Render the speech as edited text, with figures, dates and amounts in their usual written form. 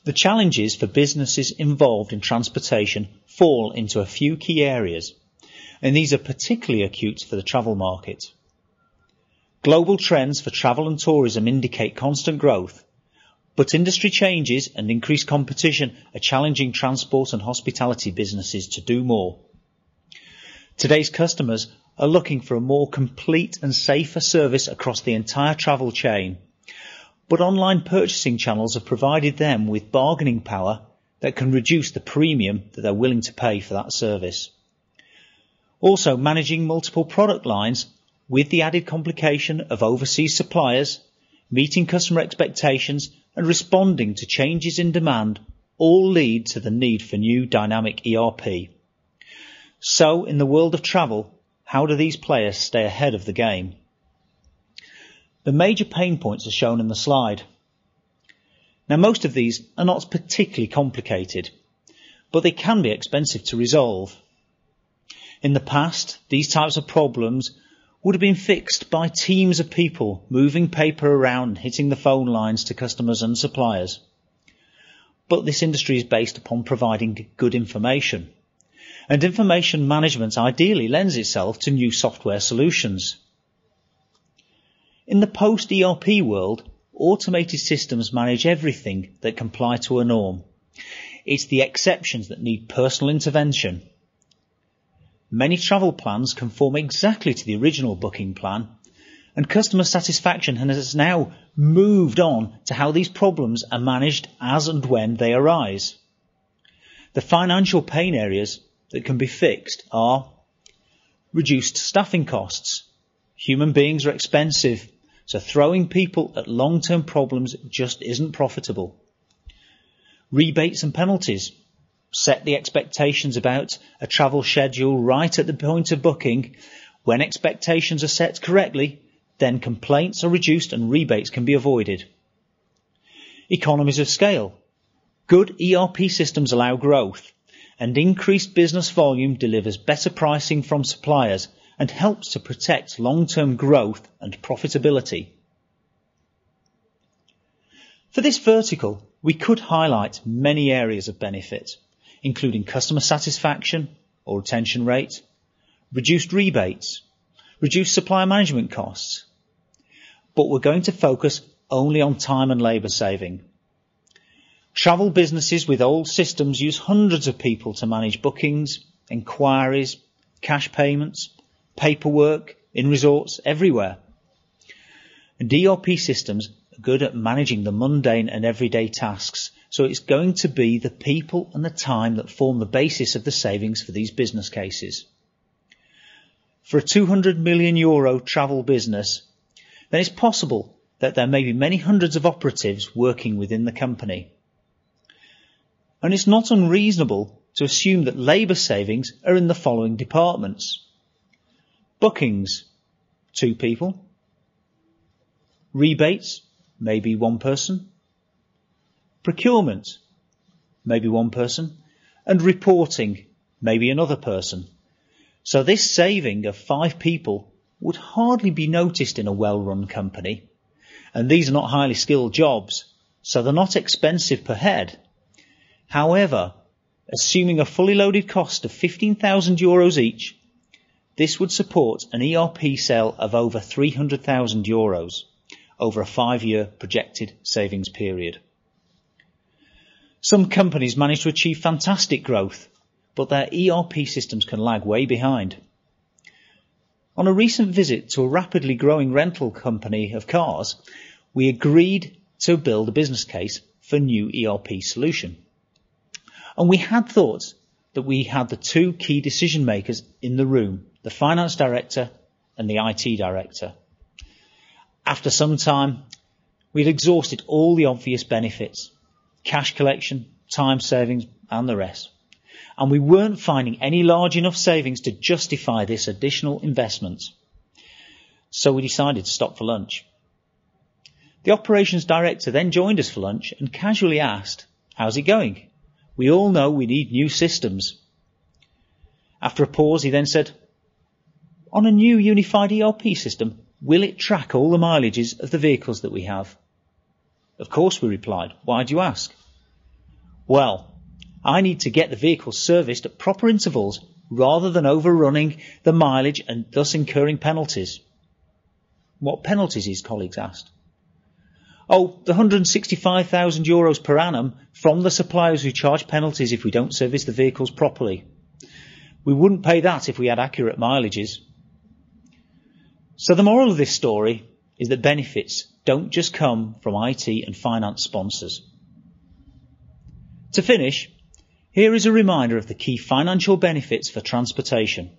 The challenges for businesses involved in transportation fall into a few key areas, and these are particularly acute for the travel market. Global trends for travel and tourism indicate constant growth, but industry changes and increased competition are challenging transport and hospitality businesses to do more. Today's customers are looking for a more complete and safer service across the entire travel chain, but online purchasing channels have provided them with bargaining power that can reduce the premium that they're willing to pay for that service. Also, managing multiple product lines with the added complication of overseas suppliers, meeting customer expectations and responding to changes in demand all lead to the need for new dynamic ERP. So, in the world of travel, how do these players stay ahead of the game? The major pain points are shown in the slide. Now, most of these are not particularly complicated, but they can be expensive to resolve. In the past, these types of problems would have been fixed by teams of people moving paper around and hitting the phone lines to customers and suppliers. But this industry is based upon providing good information, and information management ideally lends itself to new software solutions. In the post-ERP world, automated systems manage everything that comply to a norm. It's the exceptions that need personal intervention. Many travel plans conform exactly to the original booking plan, and customer satisfaction has now moved on to how these problems are managed as and when they arise. The financial pain areas that can be fixed are reduced staffing costs. Human beings are expensive, so throwing people at long-term problems just isn't profitable. Rebates and penalties. Set the expectations about a travel schedule right at the point of booking. When expectations are set correctly, then complaints are reduced and rebates can be avoided. Economies of scale. Good ERP systems allow growth, and increased business volume delivers better pricing from suppliers and helps to protect long-term growth and profitability. For this vertical, we could highlight many areas of benefit, including customer satisfaction or retention rate, reduced rebates, reduced supplier management costs. But we're going to focus only on time and labour saving. Travel businesses with old systems use hundreds of people to manage bookings, enquiries, cash payments, paperwork, in resorts, everywhere. And ERP systems are good at managing the mundane and everyday tasks, so it's going to be the people and the time that form the basis of the savings for these business cases. For a €200 million travel business, then it's possible that there may be many hundreds of operatives working within the company. And it's not unreasonable to assume that labour savings are in the following departments. Bookings, 2 people. Rebates, maybe 1 person. Procurement, maybe 1 person. And reporting, maybe another person. So this saving of 5 people would hardly be noticed in a well-run company. And these are not highly skilled jobs, so they're not expensive per head. However, assuming a fully loaded cost of €15,000 each, this would support an ERP sale of over €300,000 over a 5-year projected savings period. Some companies manage to achieve fantastic growth, but their ERP systems can lag way behind. On a recent visit to a rapidly growing rental company of cars, we agreed to build a business case for a new ERP solution. And we had thought that we had the 2 key decision makers in the room, the finance director and the IT director. After some time, we'd exhausted all the obvious benefits, cash collection, time savings and the rest. And we weren't finding any large enough savings to justify this additional investment. So we decided to stop for lunch. The operations director then joined us for lunch and casually asked, "How's it going? We all know we need new systems." After a pause, he then said, "On a new unified ERP system, will it track all the mileages of the vehicles that we have?" "Of course," we replied. "Why do you ask?" Well, I need to get the vehicle serviced at proper intervals rather than overrunning the mileage and thus incurring penalties. What penalties, his colleagues asked. Oh, the €165,000 per annum from the suppliers who charge penalties if we don't service the vehicles properly. We wouldn't pay that if we had accurate mileages. So the moral of this story is that benefits don't just come from IT and finance sponsors. To finish, here is a reminder of the key financial benefits for transportation.